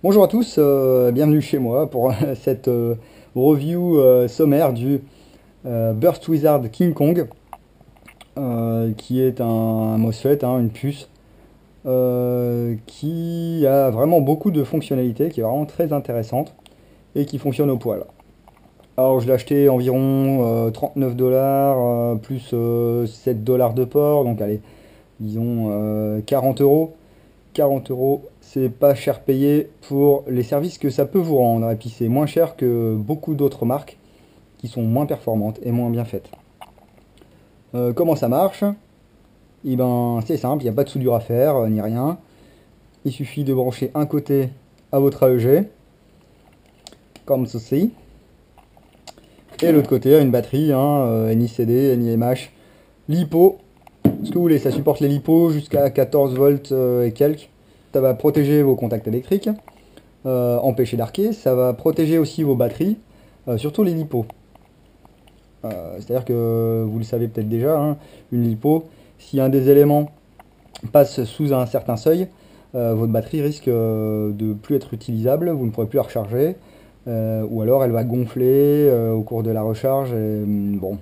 Bonjour à tous, bienvenue chez moi pour cette review sommaire du Burst Wizard King Kong, qui est un MOSFET, hein, une puce, qui a vraiment beaucoup de fonctionnalités, qui est vraiment très intéressante et qui fonctionne au poil. Alors je l'ai acheté environ 39 dollars, plus 7 dollars de port, donc allez, disons 40 euros. 40 euros, c'est pas cher payé pour les services que ça peut vous rendre. Et puis c'est moins cher que beaucoup d'autres marques qui sont moins performantes et moins bien faites. Comment ça marche? Eh ben, c'est simple, il n'y a pas de soudure à faire, ni rien. Il suffit de brancher un côté à votre AEG, comme ceci, et l'autre côté à une batterie, hein, NiCd, NiMH, LiPo. Ce que vous voulez, ça supporte les LiPo jusqu'à 14 volts et quelques. Ça va protéger vos contacts électriques, empêcher d'arquer. Ça va protéger aussi vos batteries, surtout les LiPo. C'est-à-dire que vous le savez peut-être déjà, hein, une LiPo, si un des éléments passe sous un certain seuil, votre batterie risque de plus être utilisable, vous ne pourrez plus la recharger, ou alors elle va gonfler au cours de la recharge. Et, bon,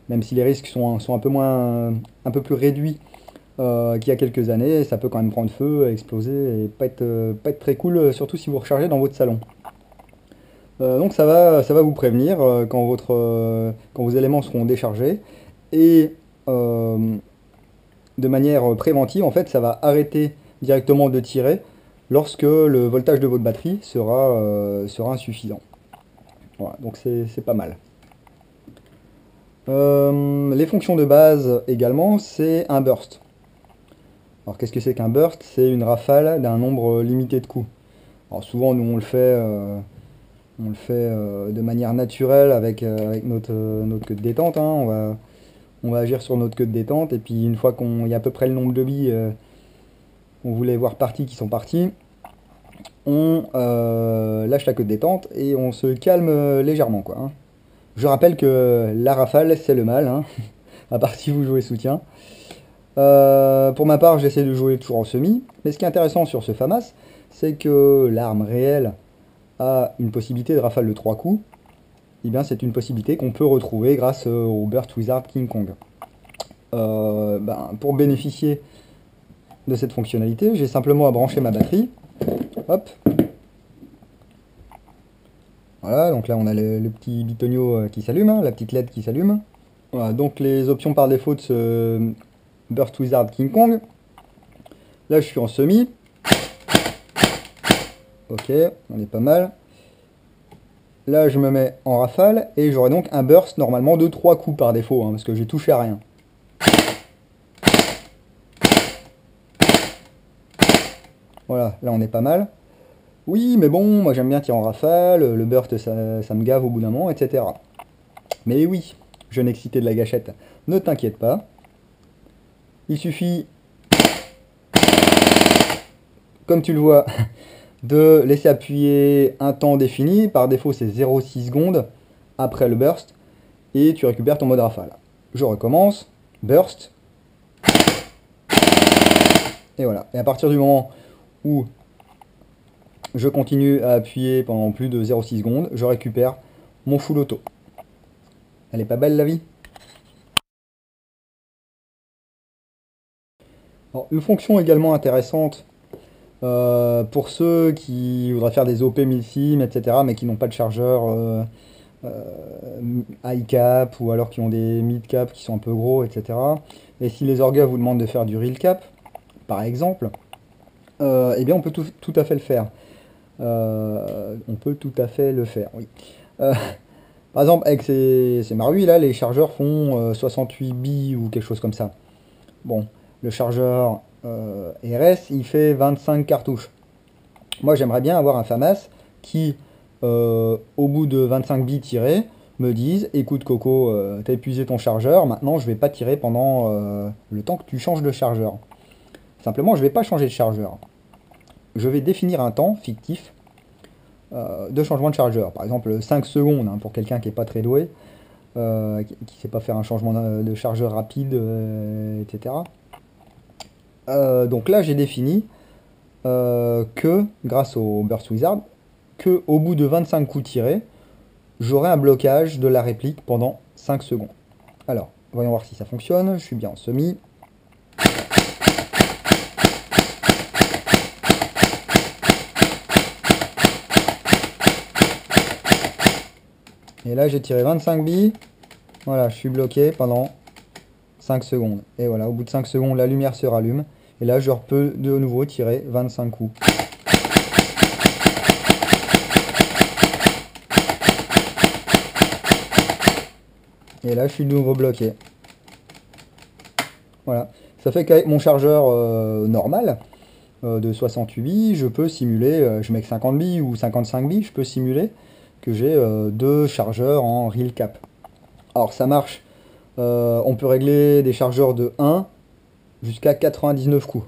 même si les risques sont un peu plus réduits qu'il y a quelques années, ça peut quand même prendre feu, exploser et pas être très cool, surtout si vous rechargez dans votre salon. Donc ça va vous prévenir quand vos éléments seront déchargés et de manière préventive, en fait, ça va arrêter directement de tirer lorsque le voltage de votre batterie sera insuffisant. Voilà, donc c'est pas mal. Les fonctions de base également, c'est un burst. Alors qu'est-ce que c'est qu'un burst? C'est une rafale d'un nombre limité de coups. Alors souvent nous on le fait de manière naturelle avec notre queue de détente, hein. On va agir sur notre queue de détente et puis une fois qu'il y a à peu près le nombre de billes qu'on voulait voir partis qui sont partis, on lâche la queue de détente et on se calme légèrement, quoi, hein. Je rappelle que la rafale c'est le mal, hein, à part si vous jouez soutien. Pour ma part, j'essaie de jouer toujours en semi, mais ce qui est intéressant sur ce FAMAS, c'est que l'arme réelle a une possibilité de rafale de 3 coups. Et bien c'est une possibilité qu'on peut retrouver grâce au Burst Wizard King Kong. Pour bénéficier de cette fonctionnalité, j'ai simplement à brancher ma batterie. Hop. Voilà, donc là on a le petit bitonio qui s'allume, hein, la petite LED qui s'allume. Voilà, donc les options par défaut de ce Burst Wizard King Kong. Là je suis en semi. Ok, on est pas mal. Là je me mets en rafale et j'aurai donc un burst normalement de 3 coups par défaut, hein, parce que j'ai touché à rien. Voilà, là on est pas mal. Oui, mais bon, moi j'aime bien tirer en rafale, le burst ça me gave au bout d'un moment, etc. Mais oui, jeune excité de la gâchette, ne t'inquiète pas. Il suffit, comme tu le vois, de laisser appuyer un temps défini. Par défaut, c'est 0,6 secondes après le burst. Et tu récupères ton mode rafale. Je recommence. Burst. Et voilà. Et à partir du moment où je continue à appuyer pendant plus de 0,6 secondes, je récupère mon full auto. Elle est pas belle la vie? Alors, une fonction également intéressante pour ceux qui voudraient faire des OP 1000 sim, etc., mais qui n'ont pas de chargeur high cap ou alors qui ont des mid cap qui sont un peu gros, etc. Et si les orgas vous demandent de faire du real cap, par exemple, eh bien on peut tout à fait le faire. On peut tout à fait le faire, oui. Euh, Par exemple, avec ces Marui là, les chargeurs font 68 billes ou quelque chose comme ça. Bon, le chargeur RS, il fait 25 cartouches. Moi, j'aimerais bien avoir un FAMAS qui, au bout de 25 billes tirées, me dise, écoute Coco, t'as épuisé ton chargeur, maintenant je vais pas tirer pendant le temps que tu changes de chargeur. Simplement, je vais pas changer de chargeur. Je vais définir un temps fictif de changement de chargeur. Par exemple, 5 secondes, hein, pour quelqu'un qui n'est pas très doué, qui ne sait pas faire un changement de chargeur rapide, etc. Donc là, j'ai défini que, grâce au Burst Wizard, que au bout de 25 coups tirés, j'aurai un blocage de la réplique pendant 5 secondes. Alors, voyons voir si ça fonctionne. Je suis bien en semi. Et là, j'ai tiré 25 billes. Voilà, je suis bloqué pendant 5 secondes. Et voilà, au bout de 5 secondes, la lumière se rallume. Et là, je peux de nouveau tirer 25 coups. Et là, je suis de nouveau bloqué. Voilà. Ça fait qu'avec mon chargeur normal de 68 billes, je peux simuler, je mets que 50 billes ou 55 billes, je peux simuler que j'ai deux chargeurs en real cap. Alors ça marche, on peut régler des chargeurs de 1 jusqu'à 99 coups.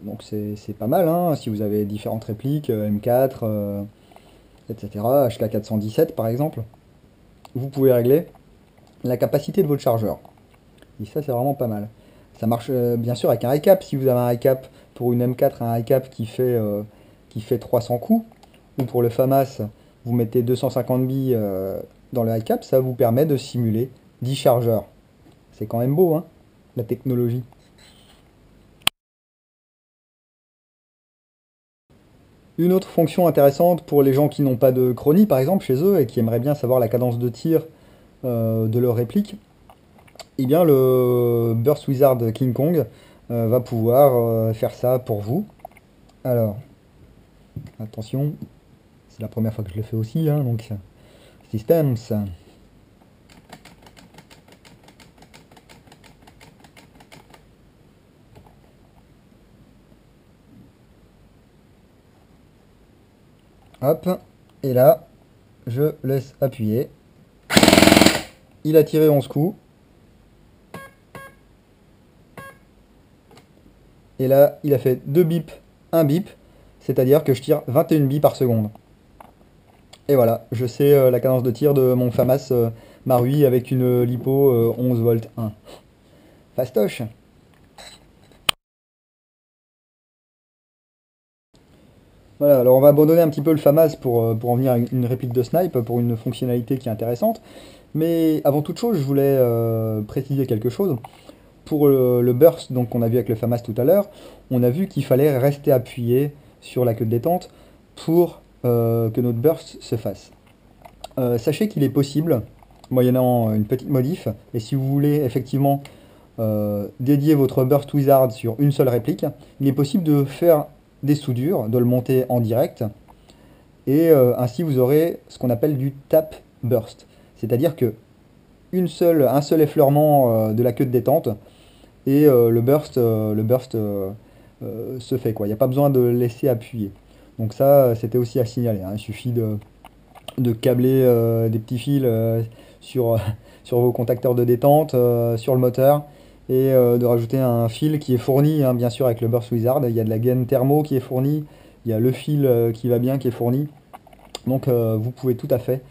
Donc c'est pas mal, hein, si vous avez différentes répliques, M4, etc., HK417 par exemple, vous pouvez régler la capacité de votre chargeur. Et ça c'est vraiment pas mal. Ça marche bien sûr avec un high cap, si vous avez un high cap pour une M4, un high cap qui fait 300 coups, ou pour le FAMAS, vous mettez 250 billes dans le high cap, ça vous permet de simuler 10 chargeurs. C'est quand même beau, hein, la technologie. Une autre fonction intéressante pour les gens qui n'ont pas de chronie, par exemple, chez eux, et qui aimeraient bien savoir la cadence de tir de leur réplique, eh bien le Burst Wizard King Kong va pouvoir faire ça pour vous. Alors, attention, c'est la première fois que je le fais aussi, hein, donc Systems. Hop, et là, je laisse appuyer. Il a tiré 11 coups. Et là, il a fait 2 bips, 1 bip, c'est-à-dire que je tire 21 billes par seconde. Et voilà, je sais la cadence de tir de mon FAMAS Marui avec une LiPo 11 volts 1. Fastoche. Voilà, alors on va abandonner un petit peu le FAMAS pour en venir à une réplique de snipe, pour une fonctionnalité qui est intéressante. Mais avant toute chose, je voulais préciser quelque chose. Pour le burst, donc qu'on a vu avec le FAMAS tout à l'heure, on a vu qu'il fallait rester appuyé sur la queue de détente pour que notre burst se fasse. Sachez qu'il est possible, moyennant une petite modif, et si vous voulez effectivement dédier votre Burst Wizard sur une seule réplique, il est possible de faire des soudures, de le monter en direct, et ainsi vous aurez ce qu'on appelle du tap burst. C'est-à-dire que un seul effleurement de la queue de détente, et le burst se fait, quoi. Il n'y a pas besoin de laisser appuyer. Donc ça, c'était aussi à signaler, hein. Il suffit de câbler des petits fils sur, sur vos contacteurs de détente, sur le moteur, et de rajouter un fil qui est fourni, hein, bien sûr, avec le Burst Wizard. Il y a de la gaine thermo qui est fournie, il y a le fil qui va bien qui est fourni. Donc vous pouvez tout à fait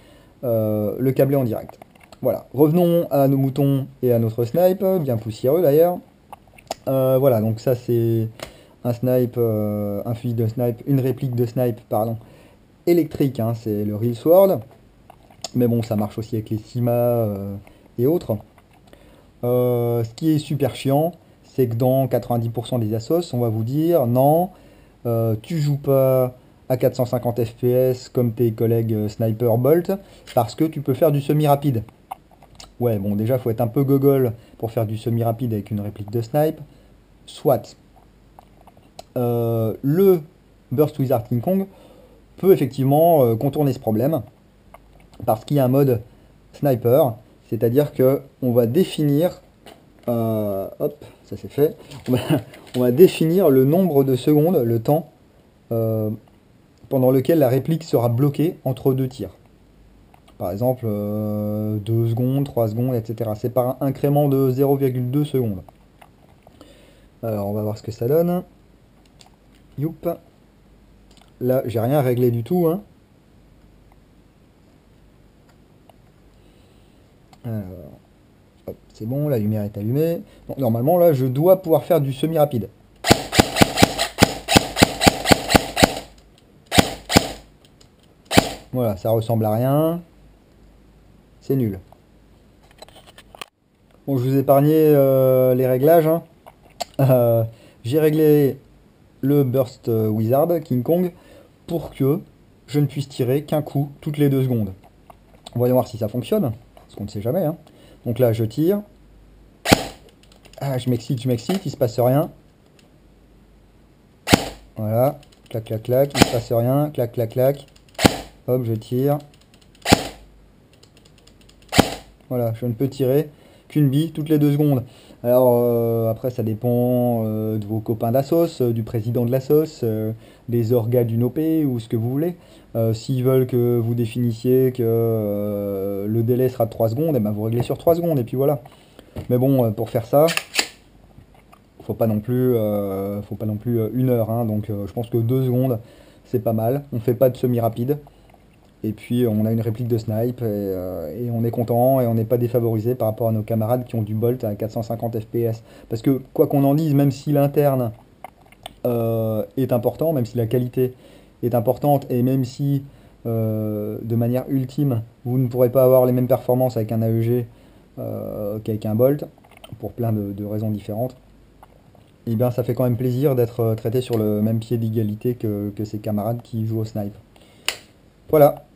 le câbler en direct. Voilà, revenons à nos moutons et à notre snipe, bien poussiéreux d'ailleurs. Voilà, donc ça c'est un snipe, un fusil de snipe, une réplique de snipe, pardon, électrique, hein, c'est le Real Sword. Mais bon, ça marche aussi avec les Sima et autres. Ce qui est super chiant, c'est que dans 90% des assos, on va vous dire non, tu joues pas à 450 fps comme tes collègues Sniper Bolt parce que tu peux faire du semi-rapide. Ouais, bon, déjà, faut être un peu gogol pour faire du semi-rapide avec une réplique de snipe. Soit. Le Burst Wizard King Kong peut effectivement contourner ce problème parce qu'il y a un mode sniper, c'est-à-dire que on va définir, hop, ça c'est fait, on va définir le nombre de secondes, le temps pendant lequel la réplique sera bloquée entre deux tirs. Par exemple, 2 secondes, 3 secondes, etc. C'est par un incrément de 0,2 secondes. Alors, on va voir ce que ça donne. Youp. Là, j'ai rien réglé du tout, hein. Alors, hop, c'est bon, la lumière est allumée. Donc, normalement, là, je dois pouvoir faire du semi-rapide. Voilà, ça ressemble à rien. C'est nul. Bon, je vous ai épargné les réglages, hein. Euh, j'ai réglé le Burst Wizard King Kong pour que je ne puisse tirer qu'un coup toutes les 2 secondes. Voyons voir si ça fonctionne, parce qu'on ne sait jamais, hein. Donc là, je tire. Ah, je m'excite, il se passe rien. Voilà, clac, clac, clac, il se passe rien, clac, clac, clac. Hop, je tire. Voilà, je ne peux tirer qu'une bille toutes les 2 secondes. Alors, après, ça dépend de vos copains de la sauce, du président de la sauce, des orgas d'une OP ou ce que vous voulez. S'ils veulent que vous définissiez que le délai sera de 3 secondes, et ben vous réglez sur 3 secondes, et puis voilà. Mais bon, pour faire ça, faut pas non plus 1 heure, hein. Donc, je pense que 2 secondes, c'est pas mal. On fait pas de semi-rapide. Et puis on a une réplique de snipe et on est content et on n'est pas défavorisé par rapport à nos camarades qui ont du Bolt à 450 FPS. Parce que quoi qu'on en dise, même si l'interne est important, même si la qualité est importante et même si de manière ultime vous ne pourrez pas avoir les mêmes performances avec un AEG qu'avec un Bolt, pour plein de raisons différentes, et bien ça fait quand même plaisir d'être traité sur le même pied d'égalité que ses camarades qui jouent au snipe. Voilà.